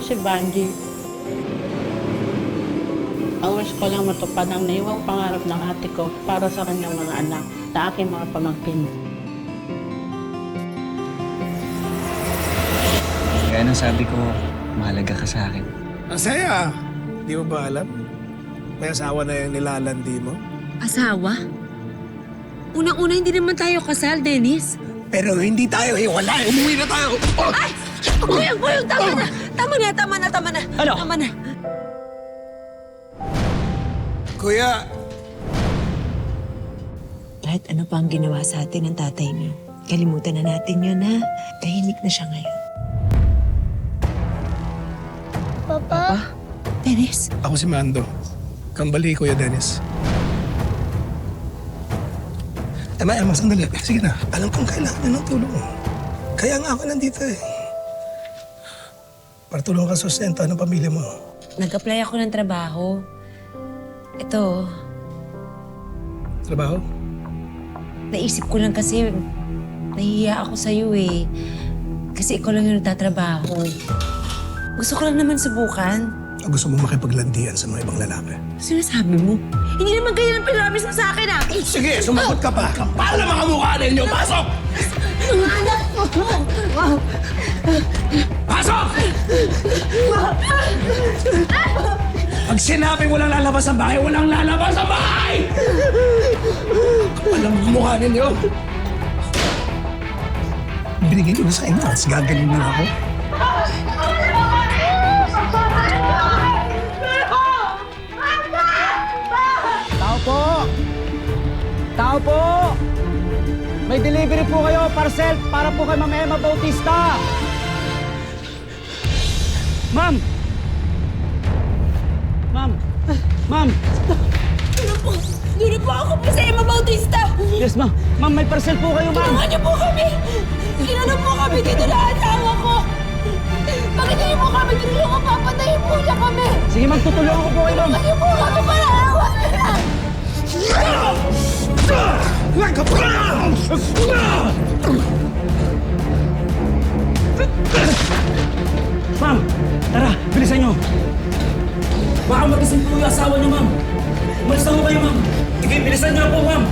si Banji. Ang wish ko lang matupad ang naiwang pangarap ng ate ko para sa kanyang mga anak, sa aking mga pamangkin. Kaya nang sabi ko, mahalaga ka sa akin. Ang saya! Di mo ba alam? May asawa na yung nilalandi mo. Asawa? Unang-una, hindi naman tayo kasal, Dennis. Pero hindi tayo hiwalay. Umuwi na tayo. Oh! Ay! Buyog, tama na! Tama na! Ano? Tama na! Kuya, Kahit ano pa ang ginawa sa atin ng tatay niyo, kalimutan na natin yun, ha? Tahimik na siya ngayon. Papa? Dennis? ako si Mando. Kambali, Kuya Dennis. Emma, sandali. Sige na. Alam kong kailangan ng tulong mo. Kaya nga ako nandito eh. Para tulungan ka sustento ng pamilya mo. Nag-apply ako ng trabaho. Ito, Trabaho? naisip ko lang kasi nahihiya ako sa'yo eh. Kasi ikaw lang yung nagtatrabaho. Gusto ko lang naman subukan. O gusto mo makipaglandian sa mga ibang lalaki? Sinasabi mo? Hindi naman ganyan ang pinamis mo sa akin, ah! Sige, sumagot ka pa. Kapal na mga mukha ninyo. Pasok! Mga anak mo! Pasok! Pag sinabi walang lalabas ang bahay, walang lalabas ang bahay! Kapal ang mga mukha ninyo. Binigay ko na sa inyo. Tapos gagaling na ako. Tao po! Tao po! May delivery po kayo, parcel, para po kay Ma'am Emma Bautista! Ma'am! Ma'am! Ma'am! Doon po ako po sa Emma Bautista! Yes, ma'am. Ma'am, may parcel po kayo, ma'am. Tulungan niyo po kami! Inano po kami dito na asawa ko! Bakit niyo po kami tinulungan? Papatayin po niya kami! Sige, ma'am, tutulungan ko po kayo, ma'am. Tulungan niyo po kami para awa na lang! Ma'am, tara, bilisan nyo. Baka magising po yung asawa niyo, ma'am. Umalis na mo kayo, ma'am. Sige, bilisan nyo po, ma'am.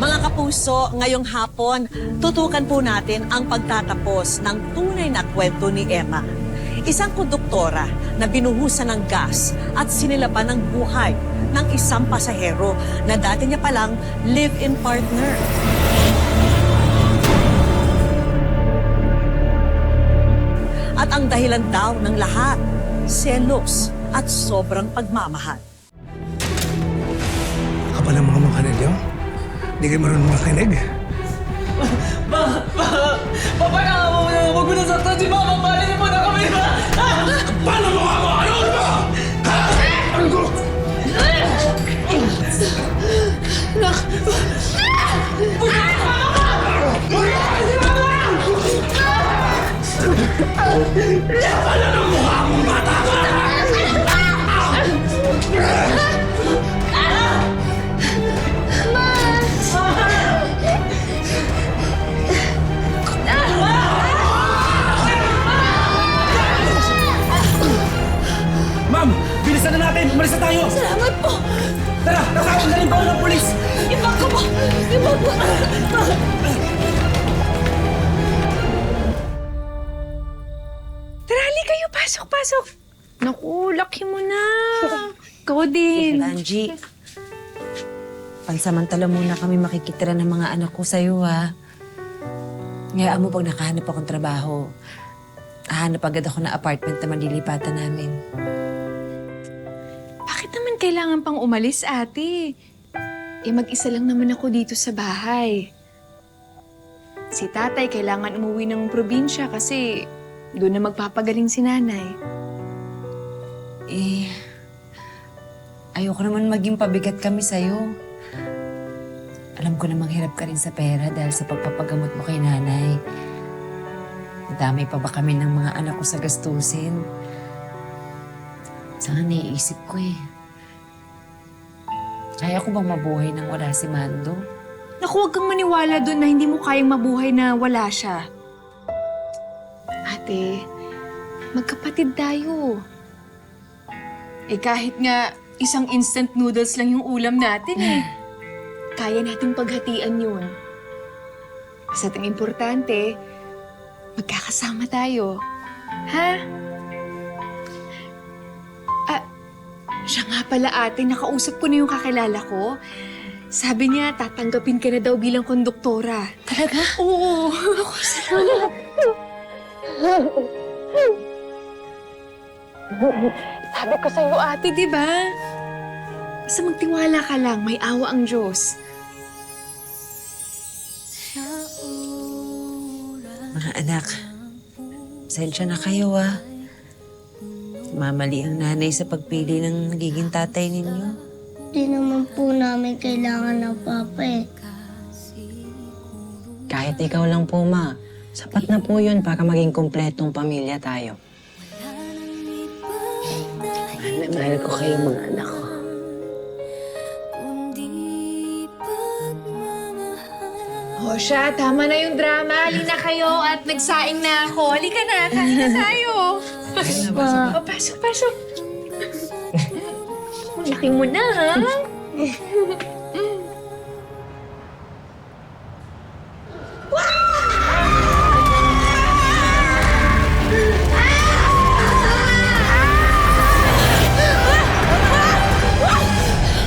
Mga kapuso, ngayong hapon, tutukan po natin ang pagtatapos ng tunay na kwento ni Emma. Isang konduktora na binuhusan ng gas at sinilapan ng buhay ng isang pasahero na dati niya palang live-in partner. At ang dahilan daw ng lahat, selos at sobrang pagmamahal. Kapal ang mga mukha ninyo. Hindi kayo marunong makinig. Huwag mo na saktan si Mama. Balik mo na kami, ma. Paano mukha mo? Ano ba? Ano ko? Kapal ang mukha mong bata ka! Ma'am, bilisan na natin. Umalis na tayo. Salamat po! Tara, tatawag na rin po ng pulis. Ibang ko po! Ibang ko! Tara, halika kayo. Pasok. Naku, laki mo na. Ikaw din. Angie, pansamantala muna kami makikitira ng mga anak ko sa'yo, ha? Ngayaan mo pag nakahanap akong trabaho, hahanap agad ako ng apartment na malilipatan namin. Bakit naman kailangan pang umalis, ate? Mag-isa lang naman ako dito sa bahay. Si tatay kailangan umuwi ng probinsya kasi doon na magpapagaling si nanay. Ayoko naman maging pabigat kami sa'yo. Alam ko namang hirap ka rin sa pera dahil sa pagpapagamot mo kay nanay. Nadamay pa ba kami ng mga anak ko sa gastusin? Sana naiisip ko eh. Kaya ko bang mabuhay nang wala si Mando? Naku, huwag kang maniwala doon na hindi mo kayang mabuhay na wala siya. Ate, magkapatid tayo. Kahit nga isang instant noodles lang yung ulam natin kaya nating paghatian yun. Basta ang importante, magkakasama tayo. Ha? Siya nga pala ate, nakausap ko na yung kakilala ko. Sabi niya, tatanggapin ka na daw bilang konduktora. Talaga? Oo. Ako, salamat. Sabi ko sa'yo ate, di ba? Basta magtiwala ka lang, may awa ang Diyos. Mga anak, pasensya na kayo Mamali ang nanay sa pagpili ng magiging tatay ninyo. Di naman po namin kailangan ng papa eh. Kahit ikaw lang po, Ma. Sapat na po yun para maging kumpletong pamilya tayo. Mahal ko kayo, mga anak ko. O siya, tama na yung drama. Halina kayo at nagsaing na ako. Halika na, kain na tayo. O, pasok, pasok. Laki mo na, ha?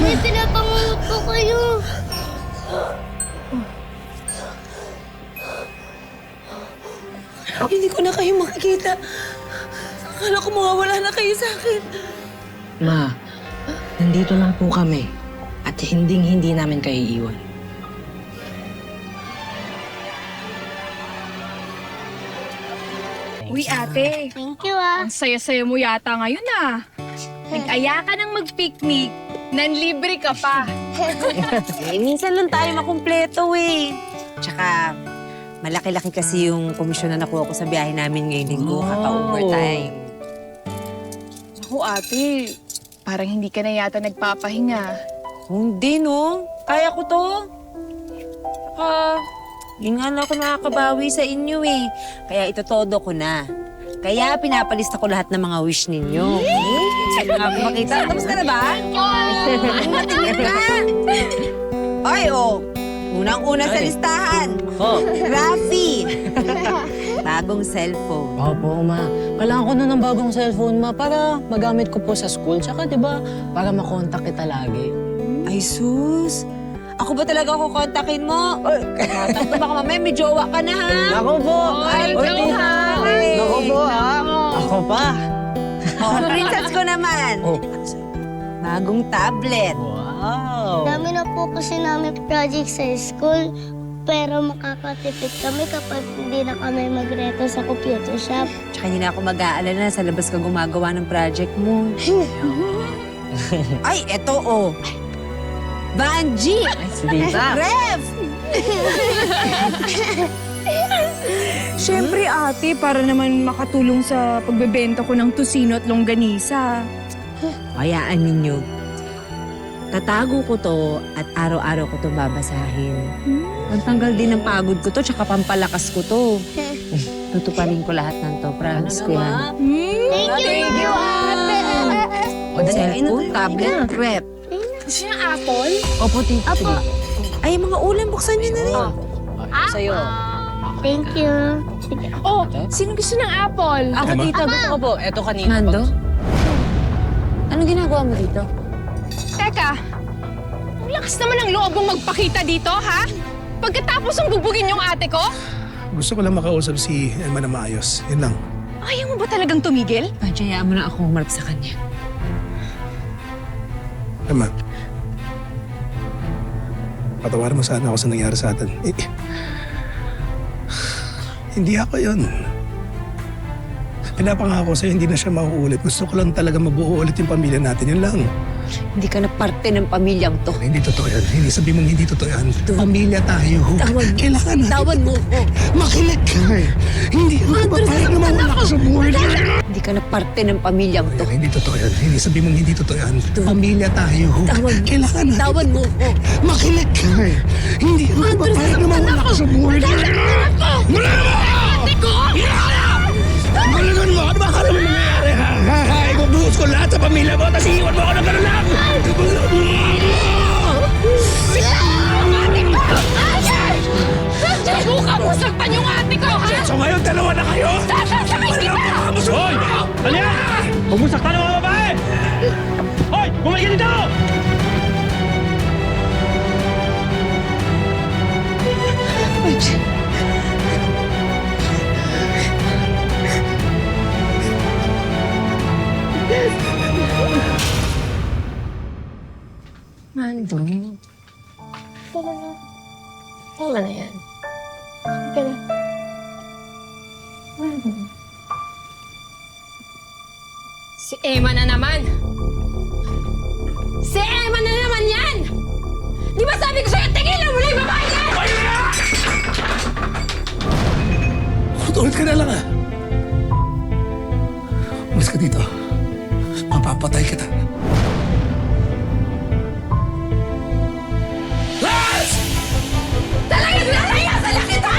May pinapangungot po kayo. Hindi ko na kayo makikita. Akala ko mawawala na kayo sa akin. Ma, nandito lang po kami. At hinding-hindi namin kayo iiwan. Uy, ate. Thank you ah. Ang saya-saya mo yata ngayon, Nag-aya ka ng mag-picnic. Nanlibre ka pa. Minsan lang tayo makumpleto Tsaka, malaki-laki kasi yung komisyon na nakuha ko sa biyahe namin ngayong linggo. Kaka-overtime. Ako, ate. Parang hindi ka na yata nagpapahinga. Hindi, no? Kaya ko to. Yun nga lang ako nakakabawi sa inyo Kaya itotodo ko na. Kaya pinapalista ko lahat ng mga wish ninyo. Saan nga makita? Tapos ka na ba? Matingin ka! Ay, unang-una sa listahan. Rafi! Bagong cellphone. Opo, Ma. Kailangan ko na ng bagong cellphone, Ma, para magamit ko po sa school. Tsaka, di ba, para makontak kita lagi. Ay, sus! Ako ba talaga kukontakin mo? Tatanto baka mamaya may jowa ka na, ha? Ako po! Ay, tita! Ako po, ha? Ako pa! Princess ko naman! Bagong tablet. Wow! Dami na po kasi namin project sa school. Pero makakatipid kami kapag hindi na kami magreto sa computer shop. Tsaka hindi na ako mag-aalala na sa labas ka gumagawa ng project mo. Ay, eto Banji! Ref! Siyempre, ate, para naman makatulong sa pagbebenta ko ng tusino at longganisa. Hayaan ninyo. Tatago ko to at araw-araw ko to babasahin. Pagtanggal din ng pagod ko to, tsaka pampalakas ko to. Tutuparin ko lahat ng to. Promise ko yan. Thank you, ate! Cellphone, tablet, rep. Gusto niya apple? Opo, tita. Apo, Ay, mga ulam, buksan niyo na rin. Sa'yo. thank you. Oh, sino gusto ng apple? Ako, tita. Gusto ko po. Eto kanina. Mando? Anong ginagawa mo dito? Teka, ang lakas naman ng loob mong magpakita dito, ha? Pagkatapos ang bubugin yung ate ko? Gusto ko lang makausap si Emma na maayos. Yun lang. Ayaw mo ba talagang tumigil? Padyayaan mo na ako humarap sa kanya. Emma, patawarin mo sana ako sa nangyari sa atin. Hindi ako yun. Pinapangako sa'yo, hindi na siya mauulit. Gusto ko lang talaga mabuo ulit yung pamilya natin. Yun lang. Hindi ka na parte ng pamilyang to. Hindi totoo yan. Hindi sabi mong hindi totoo yan. Pamilya tayo. Tawan mo. Kailangan natin. Tawan mo ko. Makinig ka. Hindi ako papayag na mawala ka sa buhay. Hindi ka na parte ng pamilyang to. Hindi totoo yan. Hindi sabi mong hindi totoo yan. Pamilya tayo. Tawan mo. Kailangan natin. Tawan mo ko. Makinig ka. Hindi ako papayag na mawala ka sa buhay ko. Malagan mo! Ano ba akala mo nangyayari, ha? Ibubuhos ko lahat sa pamilya mo, tapos iiwan mo ako ng gano'n lang! Suka mo saktan yung ate ko, ha? So ngayon, dalawa na kayo? Sasakay kita! Hoy! Ano yan? Huwag mo saktan ng mga babae! Hoy! Bumalik ka dito! Mando. Tama na yan. Si Emma na naman! Si Emma na naman yan! Di ba sabi ko sa'yo, tigilan mo na yung babae yan! Ulit ka na lang, ha? Umalis ka dito. Mapapatay kita. Talagang nalayasan na kita!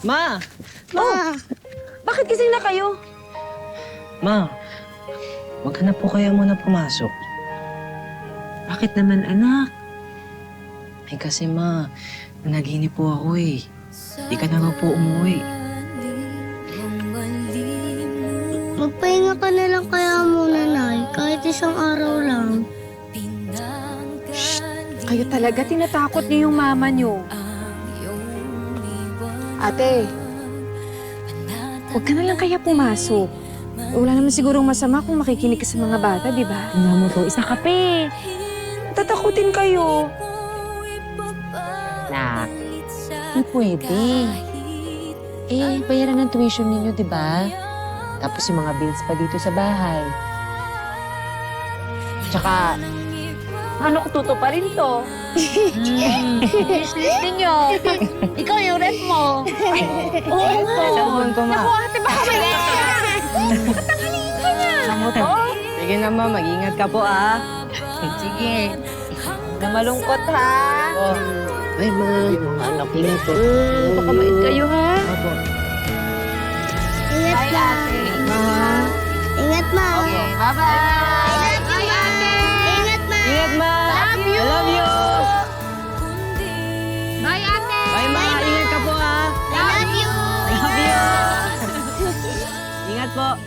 Ma! Bakit gising na kayo? Ma! Huwag ka na po kaya muna pumasok. Bakit naman, anak? Ay kasi ma, naginip po ako eh. Di ka na nga po umuwi. Magpahinga ka na lang kaya muna, Nay. Kahit isang araw lang. Kayo talaga tinatakot niyo yung mama niyo. Ate, huwag ka na lang kaya pumasok. Wala naman sigurong masama kung makikinig ka sa mga bata, di ba? Tingnan mo to, isa kape. Tatakutin kayo. Nak, hindi pwede. Eh, bayaran ng tuition ninyo, di ba? Tapos yung mga bills pa dito sa bahay. Tsaka, ano ko tutuparin to? Business ninyo. Ikaw yung rep mo. Oo nga. Sabuhan ko ma. Ate, baka may Patanghalin ka niya. Ano to? Sige na ma, mag-ingat ka po ah. Sige. Na malungkot, ha? Ay ma, mga anak ingat po. Pakabait kayo, ha? Opo. Ingat, Ma. Ingat, Ma. Bye-bye. Bye, Ate. Ingat, Ma. Ingat ma! Love you. I love you! Bye, ate. Bye ma, ingat ka po ah. Love you. Love you! Ingat po.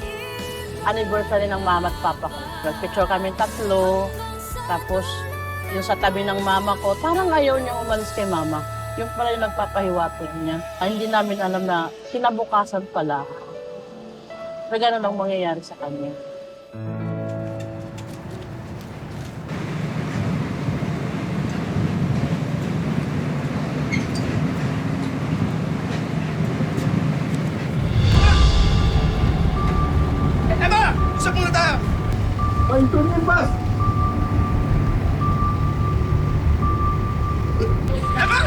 Anniversary ng mama at papa ko. Nagpicture kami tatlo. Tapos, yung sa tabi ng mama ko, parang ayaw niya umalis kay mama. Yung pala yung nagpapahiwatig niya. Ay, hindi namin alam na kinabukasan pala. Pero ganun ang mangyayari sa kanya. Emma! Usap muna tayo! Ay, ito na yung bus! Emma!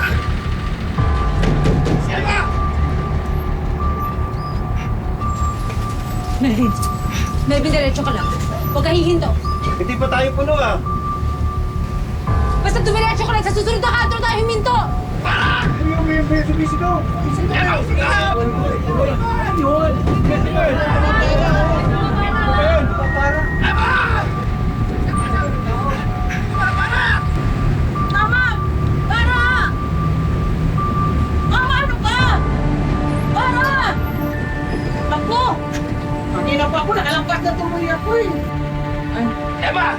Emma! Melvin. Melvin, diretso ka lang. Huwag ka hihinto. Hindi pa tayo puno, ah! Basta dumiretso ka lang. Sa susunod na kanto tayo huminto. Para! May busy ko! Emma! Yun! Tama! Para! Mama, ano ka? Para! Ako! Hindi na po ako Natatakot tuloy ako eh. Emma!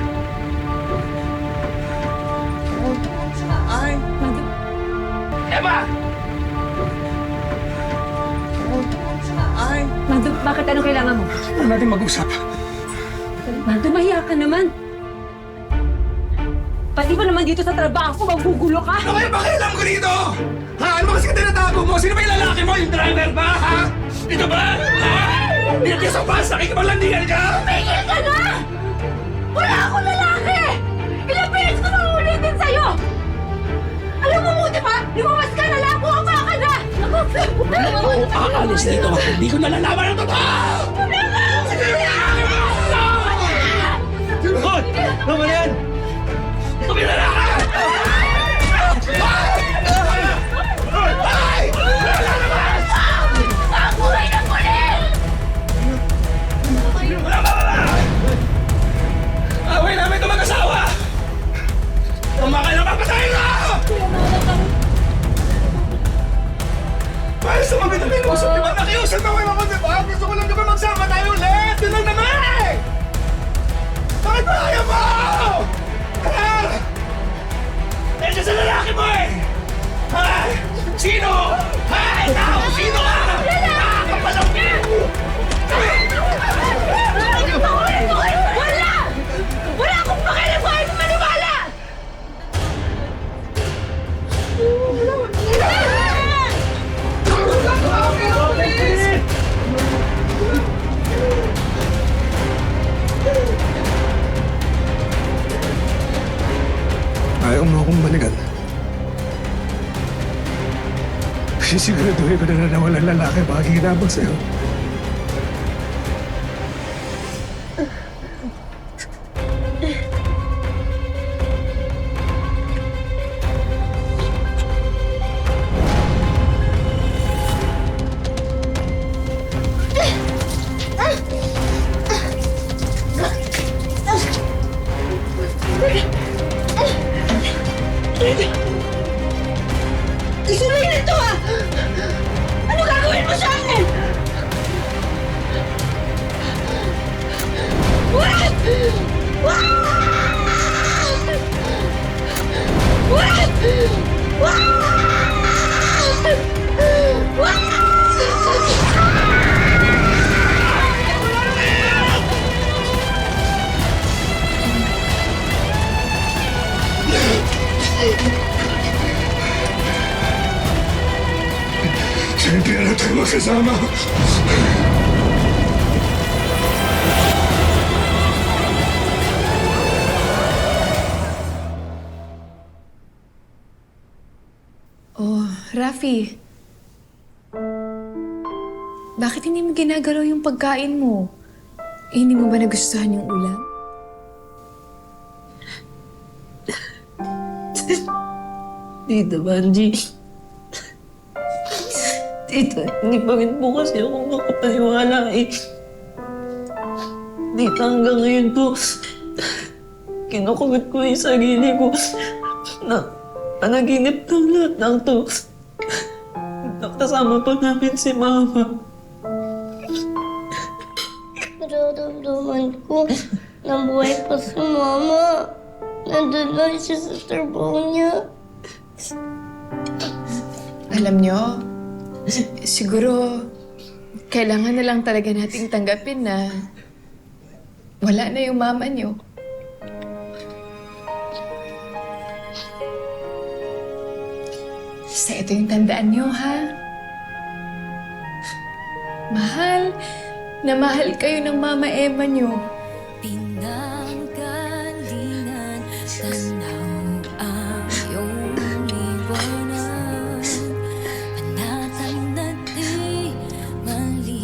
Ay! Emma! Ay! Mado, bakit ano kailangan mo? Ano natin mag-usap? Mado, mahiya ka naman. Pati ba naman dito sa trabaho, magugulo ka? Ano kayo pakialam ko dito? Ha? Ano ba kasi ka tinatago mo? Sino ba yung lalaki mo? Yung driver ba? Ha? Ito ba? Ha? Pinagkaya sa bus, nakikipaglandian ka? Tumigil ka na! Wala akong lalaki! Ilang beses ko nang ulitin sa'yo! Alam mo mo, di ba? Lumawas ka na lang! Bumaba ka na! Ako aalis dito. Hindi ko nalalaman ang totoo! Hoy! Tama na yan! Tumira na ka! Ay! Lalabas! Pakuhay ng pulis! Away namin ito mag-asawa! Tumakay na papatayin na ako! Bakit sumabi na pinusap? Di ba nakiusap naman ako, di ba? Gusto ko lang naman magsama tayo ulit! Yun lang naman! Bakit ba ayaw mo? Ha? Nandiyan sa lalaki mo eh! Ha? Sino? Ha? Ikaw! Sino ka? Ha? Kapalang niya! Wala! Wala akong pakialam! Huwag mo maniwala! Ayaw mo akong balikan. Sisiguraduhin ko na walang lalaki makikinabang sa'yo. Isuloy nito ah! Ano gagawin mo sa akin? What? What? What? What? Siyempre na tayo magkasama. Oh, Rafi. Bakit hindi mo ginagalaw yung pagkain mo? Eh, hindi mo ba nagustuhan yung ulam? Tita Banji. Tita, hindi pa rin po kasi ako makapaniwala eh. Tita, hanggang ngayon po, kinukulit ko yung sarili ko na panaginip ng lahat ng to. Nakasama pa namin si Mama. Nararamdaman ko na buhay pa si Mama. Nandun lang siya sa trabaho niya. Alam nyo, siguro kailangan na lang talaga nating tanggapin na wala na yung mama nyo. Basta ito yung tandaan nyo, ha? Mahal na mahal kayo ng Mama Emma nyo. Pinanggalingan, tanaw ang iyong liwanag. Panatag na di mali.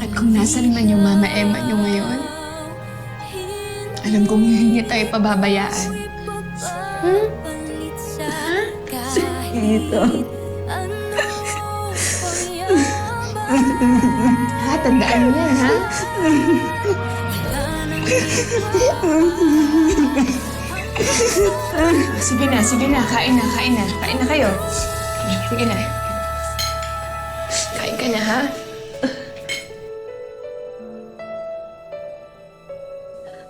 At kung nasan man yung Mama Emma nyo ngayon, alam kong hindi niya tayo pababayaan. Tita. Ha? Tandaan mo yan, ha? Sige na, sige na. Kain na, kain na. Kain na kayo. Sige na. Kain ka na, ha?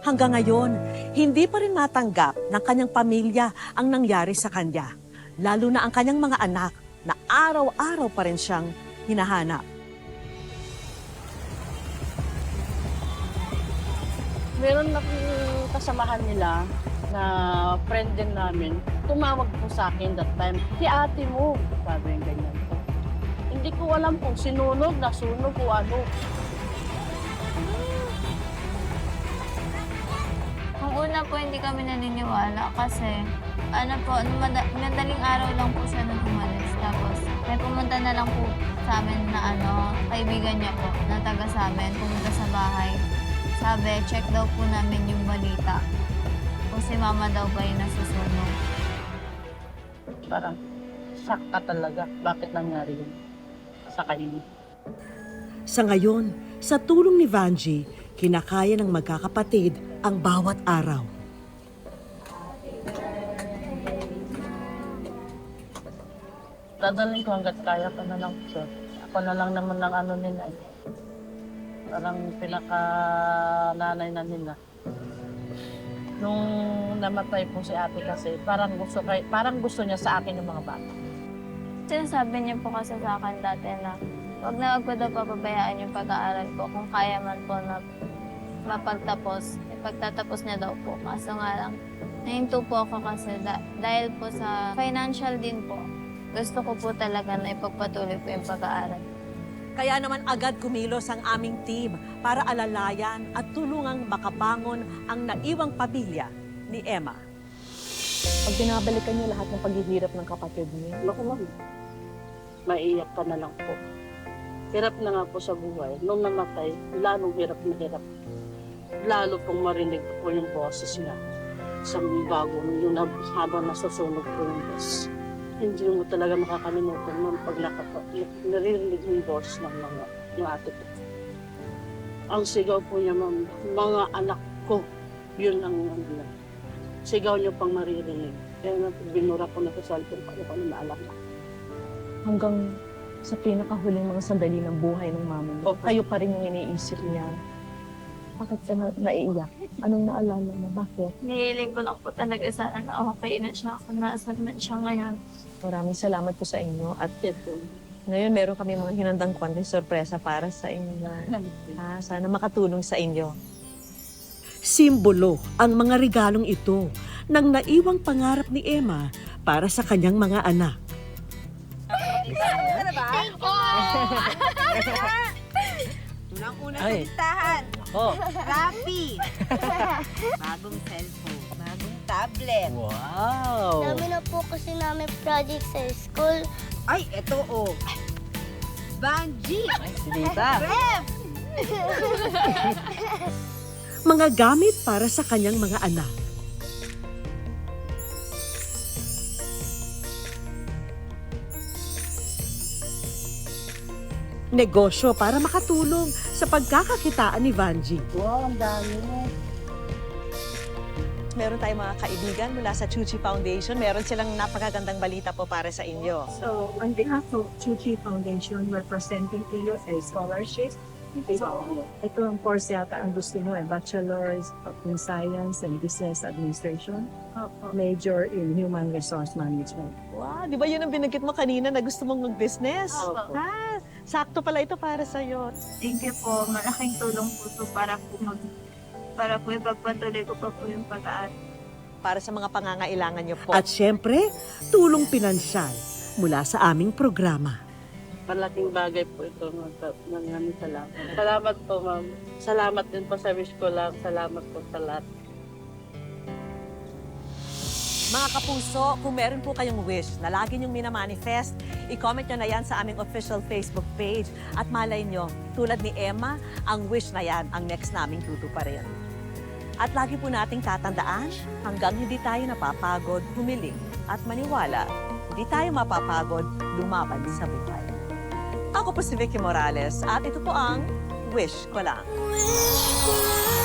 Hanggang ngayon, hindi pa rin matanggap ng kanyang pamilya ang nangyari sa kanya. Lalo na ang kanyang mga anak na araw-araw pa rin siyang hinahanap. Meron na kasamahan nila na friend din namin. Tumawag po sa akin that time, si ate mo, sabi yung ganyan po. Hindi ko alam kung sinunog, nasunog o ano. Nung una po, hindi kami naniniwala kasi madaling araw lang po siya nung umalis. Tapos may pumunta na lang po sa amin na kaibigan niya po, na taga sa amin, pumunta sa bahay. Sabi, check daw po namin yung balita. Kung si mama daw ba yung nasusunog. Parang shock ka talaga. Bakit nangyari yun sa kanila? Sa ngayon, sa tulong ni Vanji, kinakaya ng magkakapatid ang bawat araw. Dadalhin ko hanggat kaya pa na lang siya. Ako na lang naman ng ano nila eh. Parang pinaka-nanay na nila. Nung namatay po si ate kasi, parang gusto niya sa akin yung mga bata. Sinasabi niya po kasi sa akin dati na wag ko daw papabayaan yung pag-aaral ko kung kaya man po na mapagtapos. Pagtatapos niya daw po. Kaso nga lang, nahinto po ako kasi dahil po sa financial din po. Gusto ko po talaga na ipagpatuloy po yung pag-aaral. Kaya naman agad kumilos ang aming team para alalayan at tulungang makabangon ang naiwang pamilya ni Emma. Pag binabalikan niyo lahat ng paghihirap ng kapatid niyo, Naku ma'am, maiiyak ka na lang po. Hirap na nga po sa buhay. Nung namatay, lalong hirap na hirap. Lalo pong marinig po yung boses niya sa bago yung habang nasusunog po yung boses. Hindi mo talaga makakalimutan ma'am pag naririnig yung boses ng yung ate ko. Ang sigaw po niya ma'am, mga anak ko, yun ang sigaw niyo pang maririnig. Kaya binura ko na sa cellphone para ko na maalala. hanggang sa pinakahuling mga sandali ng buhay ng mama niyo, kayo pa rin yung iniisip niya. Bakit ka naiiyak? Anong naalala mo? Bakit? Nihiling ko lang po talaga sana na okay na siya kung nasaan man siya ngayon. Maraming salamat po sa inyo. At ngayon, meron kami mga hinandang konting sorpresa para sa inyo. Sana makatulong sa inyo. Simbolo ang mga regalong ito ng naiwang pangarap ni Emma para sa kanyang mga anak. Unang-unang listahan. Rappi. Bagong cellphone. Bagong tablet. Wow! Dami na po kasi namin project sa school. Ay, eto oh. Vanji. Ay, si Dita. Mga gamit para sa kanyang mga anak. Negosyo para makatulong sa pagkakakitaan ni Vanji. Wow, ang dami mo. Meron tayong mga kaibigan mula sa Chuchi Foundation. Meron silang napakagandang balita po para sa inyo. So, on behalf of Chuchi Foundation, we're presenting to you a scholarship. So, ito ang course yata ang gusto mo, Bachelor's of Science and Business Administration. Major in Human Resource Management. Wow, di ba yun ang binanggit mo kanina na gusto mong mag-business? Sakto pala ito para sa'yo. Thank you po. Malaking tulong po ito para po ipagpatuloy ko pa po yung pag-aaral. Para sa mga pangangailangan niyo po. At syempre, tulong pinansyal mula sa aming programa. Malaking bagay po ito. Maraming salamat. Salamat po, ma'am. Salamat din po sa wish ko lang. Salamat po sa lahat. Mga kapuso, kung meron po kayong wish na lagi niyong minamanifest, i-comment nyo na yan sa aming official Facebook page. At malay nyo, tulad ni Emma, ang wish na yan ang next naming tutuparin. At lagi po nating tatandaan, hanggang hindi tayo napapagod, humiling at maniwala, hindi tayo mapapagod, lumaban sa buhay. Ako po si Vicky Morales at ito po ang Wish Ko Lang. Wish ko lang